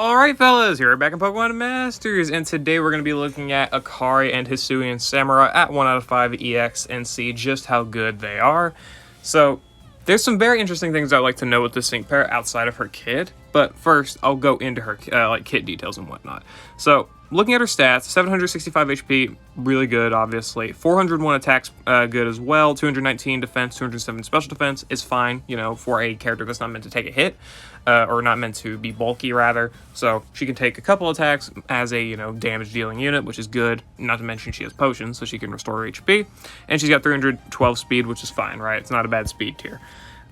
Alright fellas, here we're back in Pokemon Masters, and today we're going to be looking at Akari and Hisuian Samurott at 1 out of 5 EX and see just how good they are. So, there's some very interesting things I'd like to know with this sync pair outside of her kit, but first I'll go into her kit details and whatnot. So, looking at her stats, 765 HP, really good obviously, 401 attacks, good as well, 219 defense, 207 special defense is fine, you know, for a character that's not meant to take a hit. Or not meant to be bulky, rather. So she can take a couple attacks as a, damage dealing unit, which is good. Not to mention she has potions, so she can restore her HP. And she's got 312 speed, which is fine, right? It's not a bad speed tier.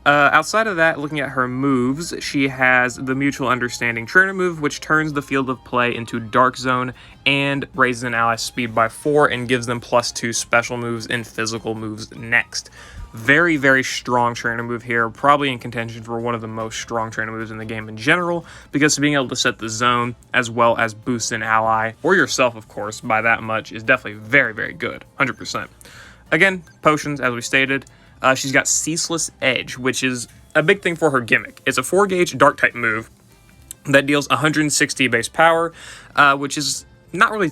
Outside of that, looking at her moves, she has the Mutual Understanding Trainer move, which turns the field of play into Dark Zone and raises an ally's speed by 4 and gives them +2 special moves and physical moves next. Very, very strong trainer move here, probably in contention for one of the most strong trainer moves in the game in general, because being able to set the zone as well as boost an ally, or yourself of course, by that much is definitely very, very good, 100%. Again, potions, as we stated. She's got Ceaseless Edge, which is a big thing for her gimmick. It's a 4-gauge Dark-type move that deals 160 base power, which is not really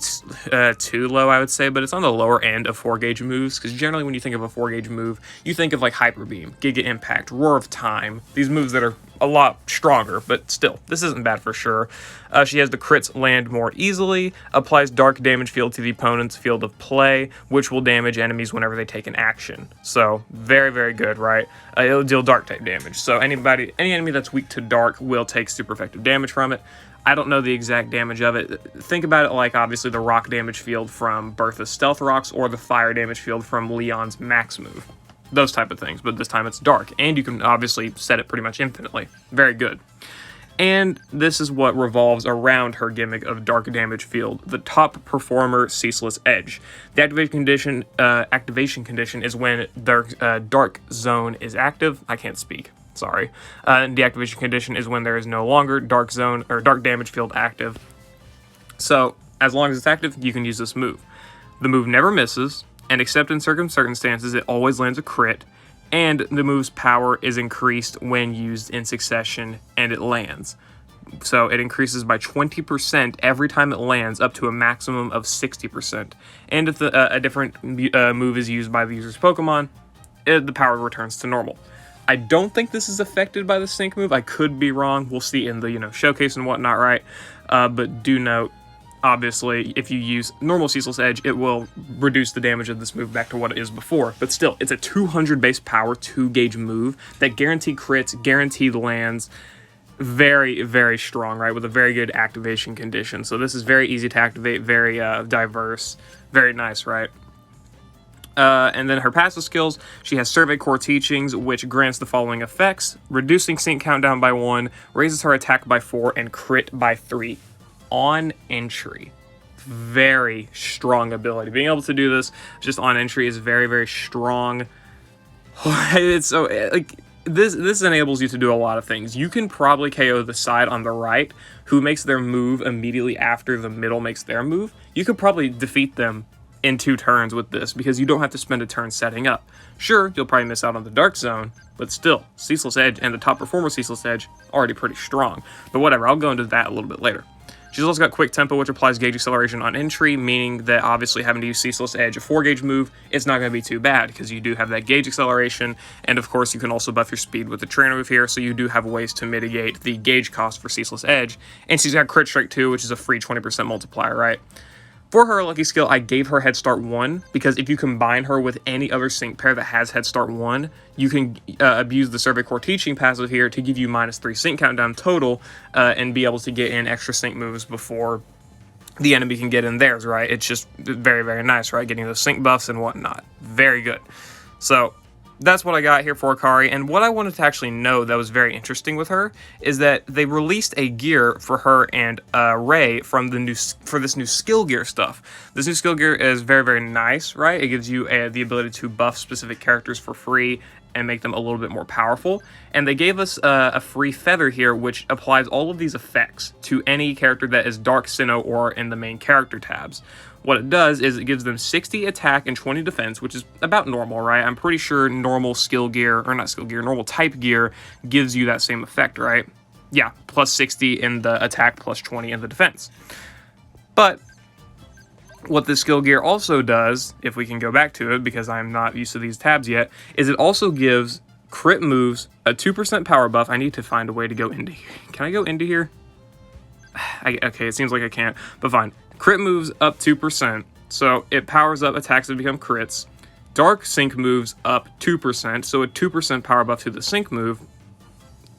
too low, I would say, but it's on the lower end of 4-gauge moves, because generally when you think of a 4-gauge move, you think of like Hyper Beam, Giga Impact, Roar of Time, these moves that are a lot stronger, but still, this isn't bad for sure. She has the crits land more easily, applies dark damage field to the opponent's field of play, which will damage enemies whenever they take an action. So, very, very good, right? It'll deal dark type damage, so any enemy that's weak to dark will take super effective damage from it. I don't know the exact damage of it. Think about it like, obviously, the rock damage field from Bertha's Stealth Rocks or the fire damage field from Leon's Max move. Those type of things, but this time it's dark, and you can obviously set it pretty much infinitely. Very good. And this is what revolves around her gimmick of dark damage field, the top performer Ceaseless Edge. The activation condition is when their dark zone is active. I can't speak. Sorry. And the activation condition is when there is no longer dark zone or dark damage field active. So, as long as it's active, you can use this move. The move never misses, and except in certain circumstances, it always lands a crit, and the move's power is increased when used in succession, and it lands. So it increases by 20% every time it lands, up to a maximum of 60%. And if a different move is used by the user's Pokemon, the power returns to normal. I don't think this is affected by the sync move. I could be wrong. We'll see in the showcase and whatnot, right? But do note, obviously, if you use normal Ceaseless Edge, it will reduce the damage of this move back to what it is before. But still, it's a 200 base power, 2-gauge move that guaranteed crits, guaranteed lands. Very, very strong, right? With a very good activation condition. So this is very easy to activate, very diverse, very nice, right? And then her passive skills, she has Survey Core Teachings, which grants the following effects: reducing sync countdown by 1, raises her attack by 4, and crit by 3 on entry. Very strong ability. Being able to do this just on entry is very, very strong. It's so like this enables you to do a lot of things. You can probably KO the side on the right who makes their move immediately after the middle makes their move. You could probably defeat them in 2 turns with this, because you don't have to spend a turn setting up. Sure, you'll probably miss out on the Dark Zone, but still, Ceaseless Edge and the top performer Ceaseless Edge already pretty strong. But whatever, I'll go into that a little bit later. She's also got Quick Tempo, which applies gauge acceleration on entry, meaning that obviously having to use Ceaseless Edge, a 4-gauge move, it's not going to be too bad, because you do have that gauge acceleration, and of course you can also buff your speed with the trainer move here, so you do have ways to mitigate the gauge cost for Ceaseless Edge. And she's got Crit Strike too, which is a free 20% multiplier, right? For her lucky skill, I gave her Head Start 1, because if you combine her with any other sync pair that has Head Start 1, you can abuse the Survey Core Teaching passive here to give you -3 sync countdown total, and be able to get in extra sync moves before the enemy can get in theirs, right? It's just very, very nice, right? Getting those sync buffs and whatnot. Very good. So that's what I got here for Akari, and what I wanted to actually know that was very interesting with her is that they released a gear for her and Ray for this new skill gear stuff. This new skill gear is very, very nice, right? It gives you the ability to buff specific characters for free and make them a little bit more powerful. And they gave us a free feather here, which applies all of these effects to any character that is Dark, Sinnoh, or in the main character tabs. What it does is it gives them 60 attack and 20 defense, which is about normal, right? I'm pretty sure normal skill gear, or not skill gear, normal type gear gives you that same effect, right? yeah, plus 60 in the attack, plus 20 in the defense. But what this skill gear also does, if we can go back to it, because I'm not used to these tabs yet, is it also gives crit moves a 2% power buff. I need to find a way to go into here. Can I go into here? Okay, it seems like I can't, but fine. Crit moves up 2%, so it powers up attacks that become crits. Dark sync moves up 2%, so a 2% power buff to the sync move,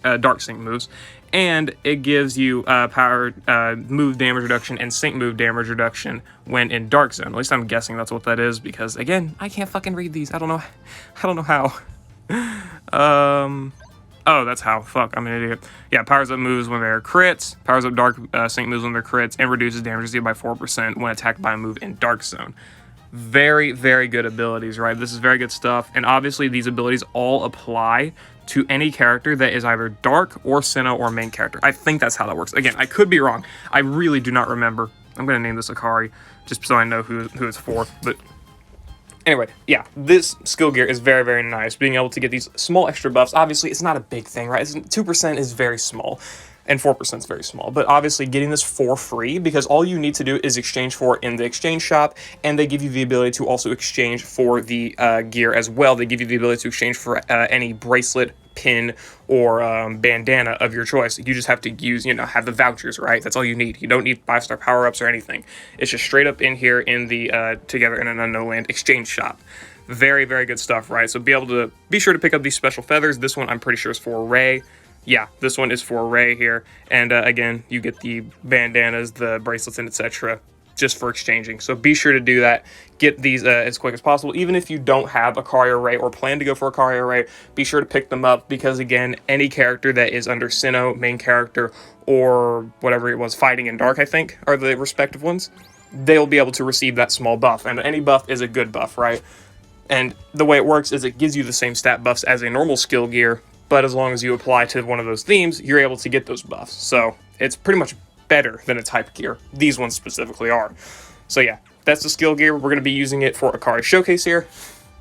dark sync moves, and it gives you power move damage reduction and sync move damage reduction when in Dark Zone. At least I'm guessing that's what that is, because again, I can't fucking read these. I don't know how. Oh, that's how. Fuck, I'm an idiot. Yeah, powers up moves when they're crits, powers up dark sync moves when they're crits, and reduces damage received by 4% when attacked by a move in Dark Zone. Very, very good abilities, right? This is very good stuff, and obviously these abilities all apply to any character that is either Dark or Sinnoh or main character. I think that's how that works. Again, I could be wrong. I really do not remember. I'm going to name this Akari, just so I know who it's for, but anyway, yeah, this skill gear is very, very nice. Being able to get these small extra buffs, obviously, it's not a big thing, right? 2% is very small, and 4% is very small. But obviously, getting this for free, because all you need to do is exchange for it in the exchange shop, and they give you the ability to also exchange for the gear as well. They give you the ability to exchange for any bracelet, pin, or bandana of your choice. You just have to use, have the vouchers, right? That's all you need. You don't need 5-star power-ups or anything. It's just straight up in here in the Together in an Unknown Land exchange shop. Very, very good stuff, right? So be sure to pick up these special feathers. This one I'm pretty sure is for Ray. Yeah, this one is for Ray here. And again, you get the bandanas, the bracelets, and etc. just for exchanging. So be sure to do that. Get these as quick as possible. Even if you don't have Akari or Ray or plan to go for Akari or Ray, be sure to pick them up, because again, any character that is under Sinnoh, main character, or whatever it was, Fighting in Dark, I think, are the respective ones, they'll be able to receive that small buff. And any buff is a good buff, right? And the way it works is it gives you the same stat buffs as a normal skill gear, but as long as you apply to one of those themes, you're able to get those buffs. So it's pretty much better than a type gear. These ones specifically are. So yeah, that's the skill gear. We're going to be using it for Akari Showcase here.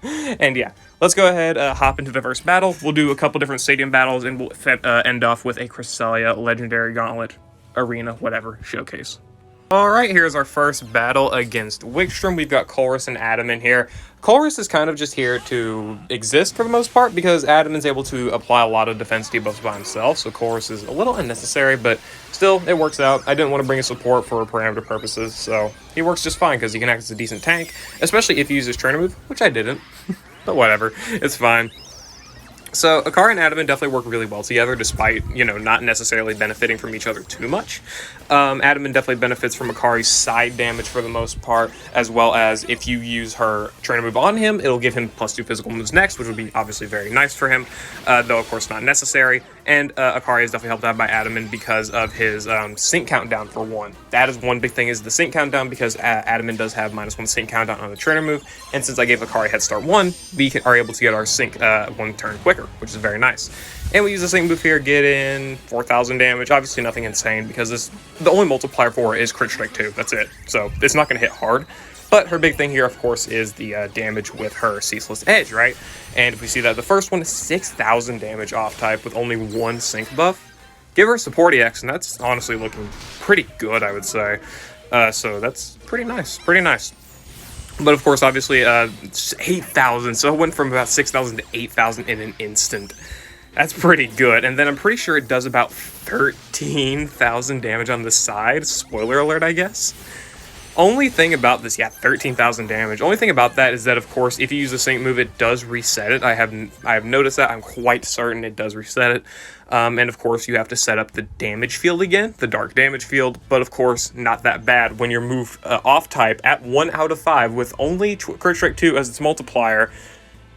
And yeah, let's go ahead, hop into the first battle. We'll do a couple different stadium battles, and we'll end off with a Cresselia Legendary Gauntlet Arena, whatever, showcase. Alright, here's our first battle against Wickstrom. We've got Colress and Adam in here. Colress is kind of just here to exist for the most part, because Adam is able to apply a lot of defense debuffs by himself, so Colress is a little unnecessary, but still, it works out. I didn't want to bring a support for parameter purposes, so he works just fine, because he can act as a decent tank, especially if he uses trainer move, which I didn't, but whatever, it's fine. So Akari and Adamant definitely work really well together, despite, not necessarily benefiting from each other too much. Adamant definitely benefits from Akari's side damage for the most part, as well as if you use her trainer move on him, it'll give him +2 physical moves next, which would be obviously very nice for him, though of course not necessary. And Akari is definitely helped out by Adamant because of his sync countdown for 1. That is one big thing, is the sync countdown, because Adamant does have -1 sync countdown on the trainer move, and since I gave Akari head start 1, we are able to get our sync 1 turn quicker, which is very nice. And we use the sync move here, get in 4,000 damage. Obviously nothing insane, because the only multiplier for it is crit strike 2. That's it. So it's not going to hit hard. But her big thing here, of course, is the damage with her Ceaseless Edge, right? And if we see that the first one is 6,000 damage off type with only 1 sync buff, give her a support EX, and that's honestly looking pretty good, I would say. So that's pretty nice, pretty nice. But of course, obviously, 8,000, so it went from about 6,000 to 8,000 in an instant. That's pretty good. And then I'm pretty sure it does about 13,000 damage on the side. Spoiler alert, I guess. Only thing about this, yeah, 13,000 damage. Only thing about that is that, of course, if you use the sync move, it does reset it. I have noticed that. I'm quite certain it does reset it. And of course, you have to set up the damage field again, the dark damage field. But of course, not that bad. When you're moved off type at 1 out of 5 with only crit strike 2 as its multiplier,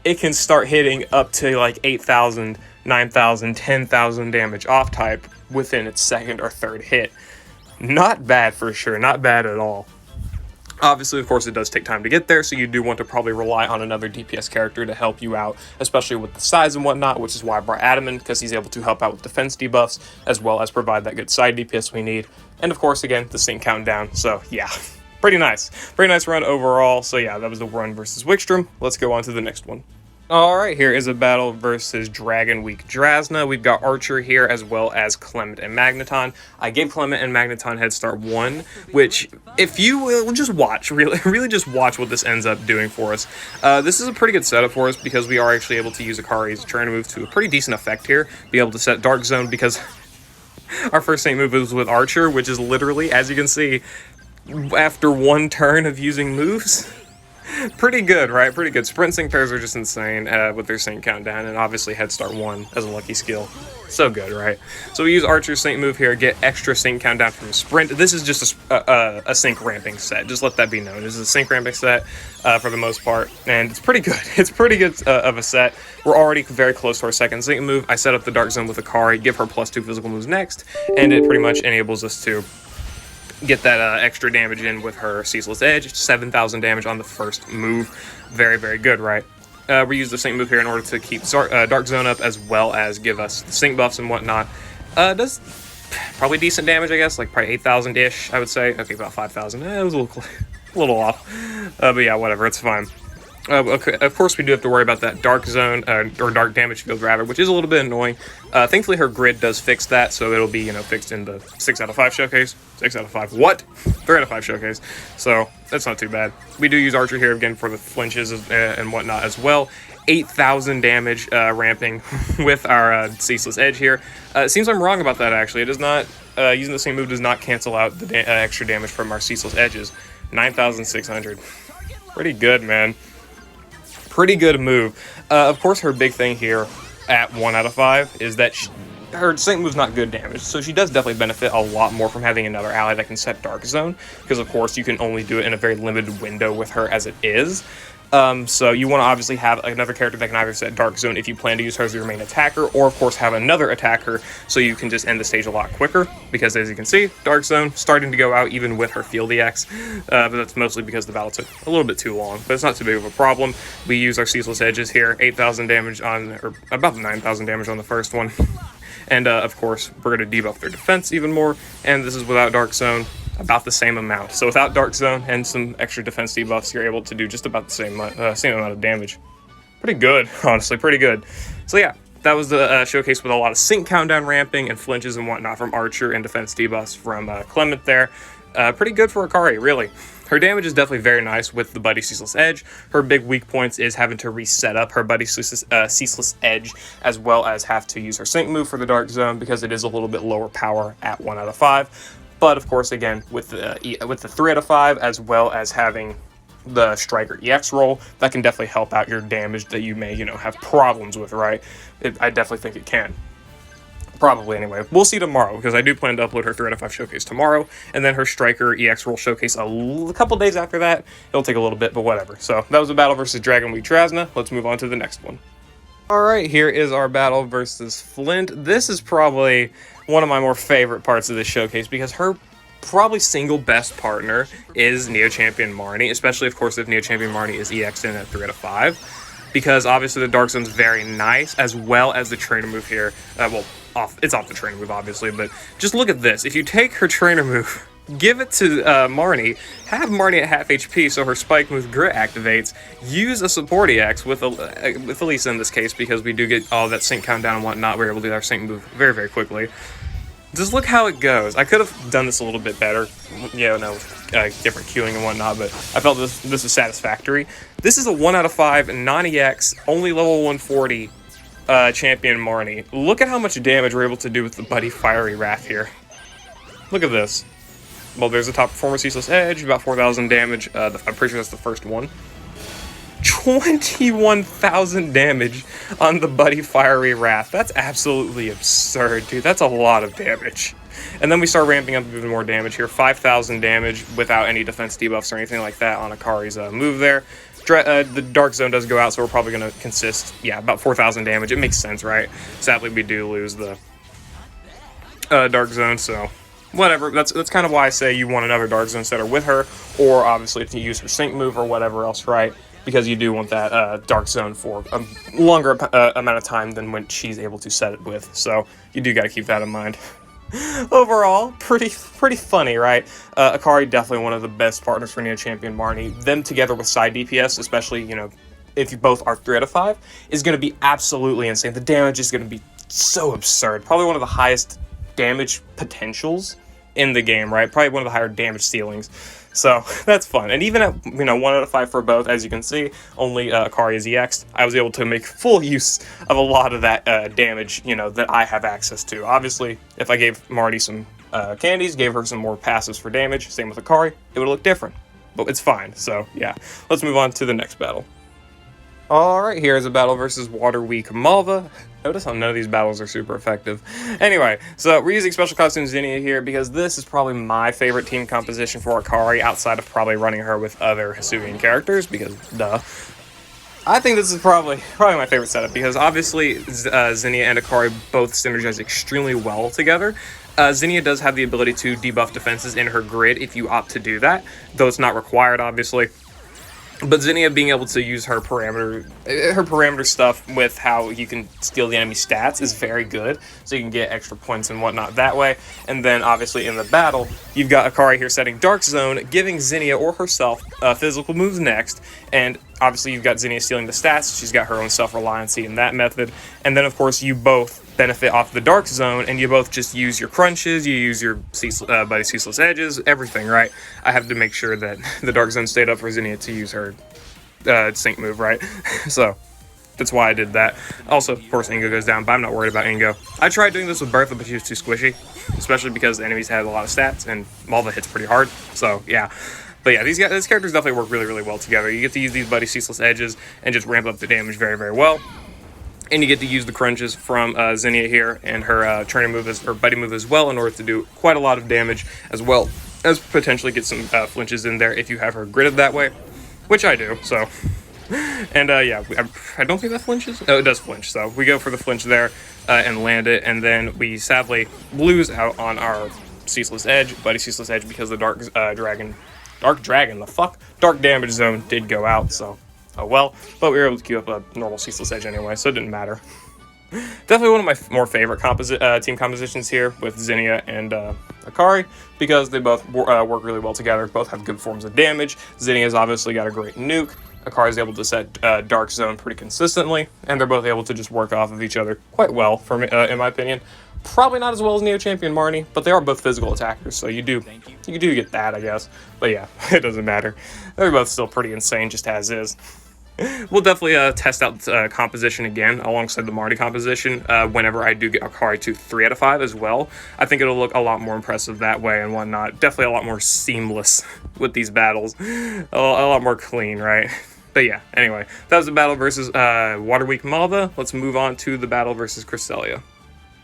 it can start hitting up to like 8,000, 9,000, 10,000 damage off type within its second or third hit. Not bad for sure. Not bad at all. Obviously, of course, it does take time to get there, so you do want to probably rely on another DPS character to help you out, especially with the size and whatnot, which is why I brought Adamant, because he's able to help out with defense debuffs, as well as provide that good side DPS we need. And of course, again, the sync countdown, so yeah, pretty nice. Pretty nice run overall, so yeah, that was the run versus Wickstrom. Let's go on to the next one. Alright, here is a battle versus Dragon Week Drasna. We've got Archer here as well as Clement and Magneton. I gave Clement and Magneton head start 1, which, if you will just watch, really just watch what this ends up doing for us. This is a pretty good setup for us because we are actually able to use Akari's trainer move to a pretty decent effect here. Be able to set Dark Zone because our first Saint move was with Archer, which is literally, as you can see, after one turn of using moves. Pretty good, right? Pretty good. Sprint Sync pairs are just insane with their Sync countdown, and obviously Head Start 1 as a lucky skill. So good, right? So we use Archer's Sync move here, get extra Sync countdown from Sprint. This is just a Sync ramping set. Just let that be known. This is a Sync ramping set for the most part, and it's pretty good. It's pretty good of a set. We're already very close to our second Sync move. I set up the Dark Zone with Akari, give her +2 physical moves next, and it pretty much enables us to get that extra damage in with her Ceaseless Edge. 7,000 damage on the first move. Very, very good, right? We use the Sync move here in order to keep Dark Zone up as well as give us Sync buffs and whatnot. Does probably decent damage, I guess, like probably 8,000-ish, I would say. Okay, about 5,000. It was a little off. But yeah, whatever, it's fine. Okay, of course, we do have to worry about that Dark Zone, or Dark Damage Field, rather, which is a little bit annoying. Thankfully, her grid does fix that, so it'll be, fixed in the 6 out of 5 showcase. 6 out of 5, what? 3 out of 5 showcase. So, that's not too bad. We do use Archer here, again, for the flinches and whatnot as well. 8,000 damage ramping with our Ceaseless Edge here. It seems I'm wrong about that, actually. It does not, using the same move does not cancel out the extra damage from our Ceaseless Edges. 9,600. Pretty good, man. Pretty good move. Of course, her big thing here at 1 out of 5 is that her Sync move's not good damage, so she does definitely benefit a lot more from having another ally that can set Dark Zone, because of course you can only do it in a very limited window with her as it is. So you want to obviously have another character that can either set Dark Zone if you plan to use her as your main attacker, or of course have another attacker so you can just end the stage a lot quicker, because as you can see, Dark Zone starting to go out even with her Field EX, but that's mostly because the battle took a little bit too long, but it's not too big of a problem. We use our Ceaseless Edges here, 8,000 damage on, or about 9,000 damage on the first one, and of course we're going to debuff their defense even more, and this is without Dark Zone. About the same amount. So without Dark Zone and some extra defense debuffs, you're able to do just about the same amount of damage. Pretty good, honestly, pretty good. So yeah, that was the showcase with a lot of Sync countdown ramping and flinches and whatnot from Archer and defense debuffs from Clement there. Pretty good for Akari, really. Her damage is definitely very nice with the Buddy Ceaseless Edge. Her big weak points is having to reset up her Buddy Ceaseless Edge, as well as have to use her Sync move for the Dark Zone because it is a little bit lower power at 1 out of 5. But of course, again, with the 3 out of 5, as well as having the Striker EX roll, that can definitely help out your damage that you may, have problems with, right? I definitely think it can. Probably, anyway. We'll see tomorrow, because I do plan to upload her 3 out of 5 showcase tomorrow, and then her Striker EX roll showcase a couple days after that. It'll take a little bit, but whatever. So, that was a battle versus Dragon Week Drasna. Let's move on to the next one. Alright, here is our battle versus Flint. This is probably one of my more favorite parts of this showcase because her probably single best partner is Neo Champion Marnie, especially, of course, if Neo Champion Marnie is EX'd in at 3 out of 5, because obviously the Dark Zone's very nice, as well as the trainer move here. It's off the trainer move, obviously, but just look at this. If you take her trainer move, give it to Marnie, have Marnie at half HP so her Spike move Grit activates, use a support EX with Elisa in this case, because we do get all that Sync countdown and whatnot. We're able to do our Sync move very, very quickly. Just look how it goes. I could have done this a little bit better, different queuing and whatnot, but I felt this is satisfactory. This is a 1 out of 5 non-EX, only level 140 champion Marnie. Look at how much damage we're able to do with the Buddy Fiery Wrath here. Look at this. Well, there's the top performer Ceaseless Edge, about 4,000 damage. I'm pretty sure that's the first one. 21,000 damage on the Buddy Fiery Wrath. That's absolutely absurd, dude. That's a lot of damage. And then we start ramping up even more damage here. 5,000 damage without any defense debuffs or anything like that on Akari's move there. The Dark Zone does go out, so we're probably going to consist, about 4,000 damage. It makes sense, right? Sadly, we do lose the Dark Zone, so whatever. That's kind of why I say you want another Dark Zone setter with her, or obviously to use her Sync move or whatever else, right? Because you do want that Dark Zone for a longer amount of time than when she's able to set it with. So you do got to keep that in mind. Overall, pretty funny, right? Akari definitely one of the best partners for Neo Champion Marnie. Them together with side DPS, especially, if you both are 3 out of 5, is going to be absolutely insane. The damage is going to be so absurd. Probably one of the highest damage potentials in the game, right? Probably one of the higher damage ceilings. So that's fun. And even at 1 out of 5 for both, as you can see, only Akari is EX'd. I was able to make full use of a lot of that damage, that I have access to. Obviously, if I gave Marty some candies, gave her some more passives for damage, same with Akari, it would look different. But it's fine. So yeah, let's move on to the next battle. Alright, here's a battle versus Water Weak Malva. Notice how none of these battles are super effective. Anyway, so we're using Special Costume Zinnia here because this is probably my favorite team composition for Akari, outside of probably running her with other Hisuian characters, because duh. I think this is probably my favorite setup, because obviously Zinnia and Akari both synergize extremely well together. Zinnia does have the ability to debuff defenses in her grid if you opt to do that, though it's not required, obviously. But Zinnia being able to use her parameter stuff with how you can steal the enemy stats is very good, so you can get extra points and whatnot that way. And then obviously in the battle, you've got Akari here setting Dark Zone, giving Zinnia or herself physical moves next, and obviously you've got Zinnia stealing the stats. She's got her own self-reliancy in that method. And then of course you both benefit off the Dark Zone, and you both just use your crunches, you use your buddy Ceaseless Edges, everything, right? I have to make sure that the Dark Zone stayed up for Zinnia to use her sync move, right? So that's why I did that. Also, of course, Ingo goes down, but I'm not worried about Ingo. I tried doing this with Bertha, but she was too squishy, especially because the enemies had a lot of stats, and Malva hits pretty hard, so yeah. But yeah, these characters definitely work really, really well together. You get to use these buddy Ceaseless Edges and just ramp up the damage very, very well. And you get to use the crunches from Zinnia here and her training move, her buddy move as well, in order to do quite a lot of damage, as well as potentially get some flinches in there if you have her gridded that way, which I do, so. And yeah, I don't think that flinches. Oh, it does flinch, so we go for the flinch there and land it, and then we sadly lose out on our Ceaseless Edge, buddy Ceaseless Edge, because the Dark damage zone did go out, so. Oh well, but we were able to keep up a normal Ceaseless Edge anyway, so it didn't matter. Definitely one of my more favorite team compositions here with Zinnia and Akari, because they both work really well together, both have good forms of damage. Zinnia's obviously got a great nuke, Akari's able to set Dark Zone pretty consistently, and they're both able to just work off of each other quite well, for me, in my opinion. Probably not as well as Neo Champion Marnie, but they are both physical attackers, so you do get that, I guess. But yeah, it doesn't matter. They're both still pretty insane, just as is. We'll definitely test out composition again alongside the Marty composition whenever I do get Akari to 3 out of 5 as well. I think it'll look a lot more impressive that way and whatnot. Definitely a lot more seamless with these battles. A lot more clean, right? But yeah, anyway, that was the battle versus Water Weak Malva. Let's move on to the battle versus Cresselia.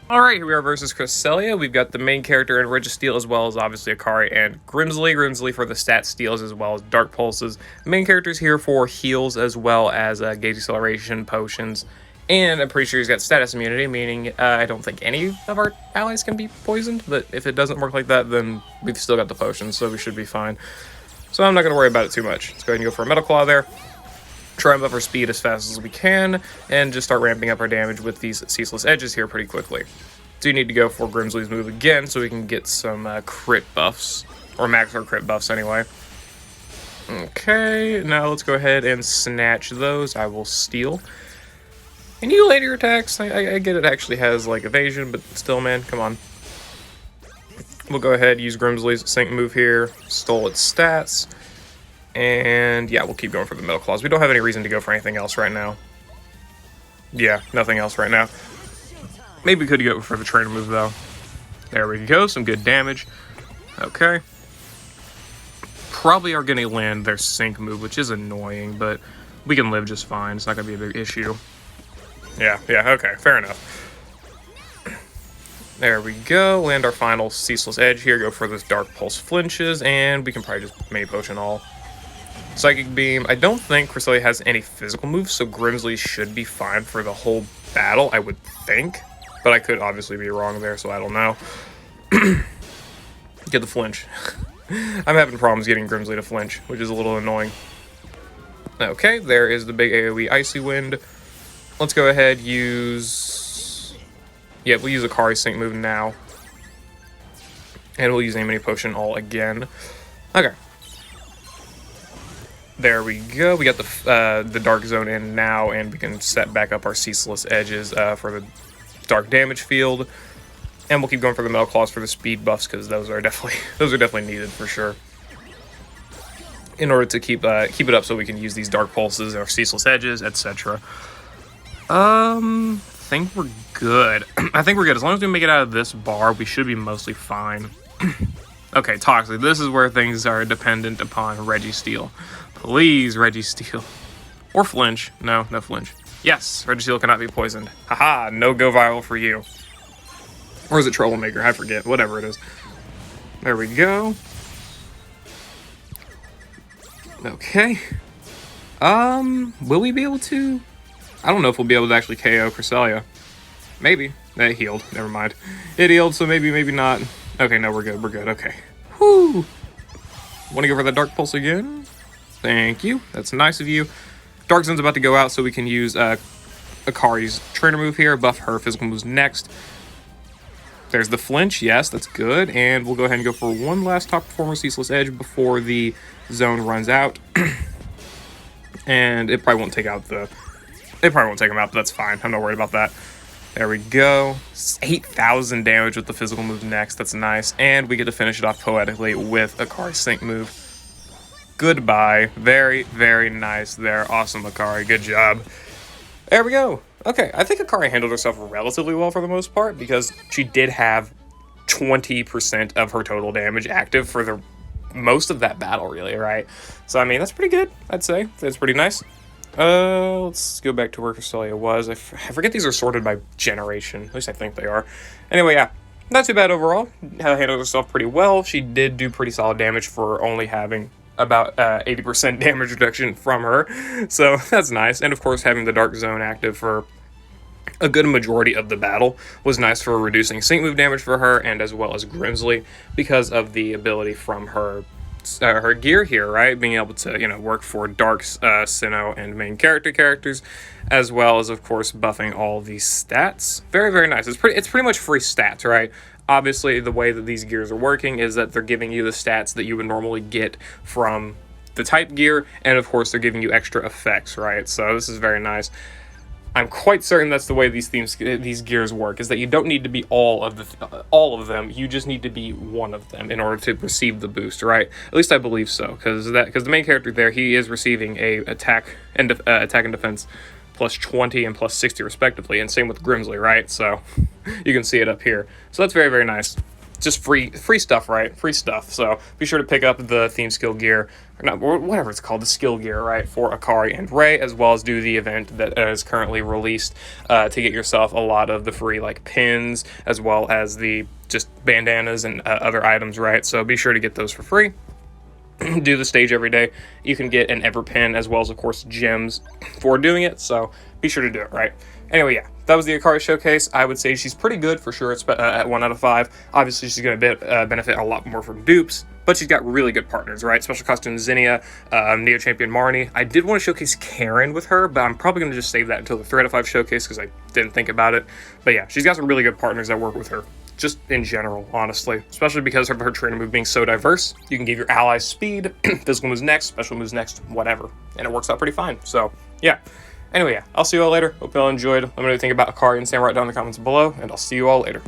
Alright, here we are versus Cresselia. We've got the main character in Registeel, as well as obviously Akari and Grimsley. Grimsley for the stat steals, as well as Dark Pulses. Main character's here for heals, as well as gauge acceleration, potions, and I'm pretty sure he's got status immunity, meaning I don't think any of our allies can be poisoned, but if it doesn't work like that, then we've still got the potions, so we should be fine. So I'm not going to worry about it too much. Let's go ahead and go for a Metal Claw there. Try and buff our speed as fast as we can, and just start ramping up our damage with these Ceaseless Edges here pretty quickly. Do need to go for Grimsley's move again, so we can get some crit buffs, or max our crit buffs anyway. Okay, now let's go ahead and snatch those. I will steal. And you later attacks, I get it actually has like evasion, but still, man, come on. We'll go ahead, use Grimsley's sync move here, stole its stats. And yeah, we'll keep going for the Metal Claws. We don't have any reason to go for anything else right now. Yeah, nothing else right now. Maybe we could go for the trainer move though. There we go, some good damage. Okay. Probably are going to land their sync move, which is annoying, but we can live just fine. It's not going to be a big issue. Yeah, okay, fair enough. There we go, land our final Ceaseless Edge here, go for this Dark Pulse flinches, and we can probably just Mini Potion all. Psychic Beam. I don't think Cresselia has any physical moves, so Grimsley should be fine for the whole battle, I would think. But I could obviously be wrong there, so I don't know. Get the flinch. I'm having problems getting Grimsley to flinch, which is a little annoying. Okay, there is the big AoE Icy Wind. Let's go ahead, use... Yeah, we'll use Akari's sync move now. And we'll use a Mini Potion all again. Okay. There we go. We got the Dark Zone in now, and we can set back up our Ceaseless Edges for the Dark Damage field. And we'll keep going for the Metal Claws for the speed buffs, because those are definitely needed for sure. In order to keep it up so we can use these Dark Pulses and our Ceaseless Edges, etc. I think we're good. I think we're good. As long as we make it out of this bar, we should be mostly fine. Okay, Toxic. This is where things are dependent upon Registeel. Please, Registeel. Or Flinch. No Flinch. Yes, Registeel cannot be poisoned. Haha, no go viral for you. Or is it Troublemaker? I forget. Whatever it is. There we go. Okay. Will we be able to? I don't know if we'll be able to actually KO Cresselia. Maybe. It healed. Never mind. It healed, so maybe not. Okay, no, we're good. We're good. Okay. Whoo! Want to go for the Dark Pulse again? Thank you. That's nice of you. Dark Zone's about to go out, so we can use Akari's trainer move here. Buff her physical moves next. There's the Flinch. Yes, that's good. And we'll go ahead and go for one last top performer Ceaseless Edge before the zone runs out. And it probably won't take out the... It probably won't take him out, but that's fine. I'm not worried about that. There we go. 8,000 damage with the physical move next. That's nice. And we get to finish it off poetically with Akari's sync move. Goodbye. Very, very nice there. Awesome, Akari. Good job. There we go. Okay, I think Akari handled herself relatively well for the most part, because she did have 20% of her total damage active for the most of that battle, really, right? So, I mean, that's pretty good, I'd say. That's pretty nice. Let's go back to where Cresselia was. I forget these are sorted by generation. At least I think they are. Anyway, yeah, not too bad overall. Handled herself pretty well. She did do pretty solid damage for only having about 80% damage reduction from her. So that's nice. And of course, having the Dark Zone active for a good majority of the battle was nice for reducing sync move damage for her, and as well as Grimsley, because of the ability from her gear here, right? Being able to, you know, work for Dark, Sinnoh, and main characters, as well as, of course, buffing all these stats. Very, very nice. It's pretty much free stats, right? Obviously, the way that these gears are working is that they're giving you the stats that you would normally get from the type gear, and of course, they're giving you extra effects, right? So this is very nice. I'm quite certain that's the way these gears work, is that you don't need to be all of them. You just need to be one of them in order to receive the boost, right? At least I believe so, because the main character there, he is receiving a attack and defense plus 20 and plus 60 respectively, and same with Grimsley, right? So you can see it up here. So that's very, very nice. Just free stuff, right? Free stuff. So be sure to pick up the theme skill gear, or not, whatever it's called, the skill gear, right, for Akari and Ray, as well as do the event that is currently released to get yourself a lot of the free, like, pins, as well as the just bandanas and other items, right? So be sure to get those for free. Do the stage every day. You can get an ever pin, as well as, of course, gems for doing it. So be sure to do it, right? Anyway, yeah, that was the Akari showcase. I would say she's pretty good for sure. It's at 1 out of 5. Obviously, she's going to benefit a lot more from dupes, but she's got really good partners, right? Special Costume Zinnia, Neo Champion Marnie. I did want to showcase Karen with her, but I'm probably going to just save that until the 3 out of 5 showcase, because I didn't think about it. But yeah, she's got some really good partners that work with her, just in general, honestly. Especially because of her trainer move being so diverse. You can give your allies speed, physical moves next, special moves next, whatever. And it works out pretty fine. So, yeah. Anyway, yeah, I'll see you all later. Hope you all enjoyed. Let me know what you think about Akari and Samurott down in the comments below, and I'll see you all later.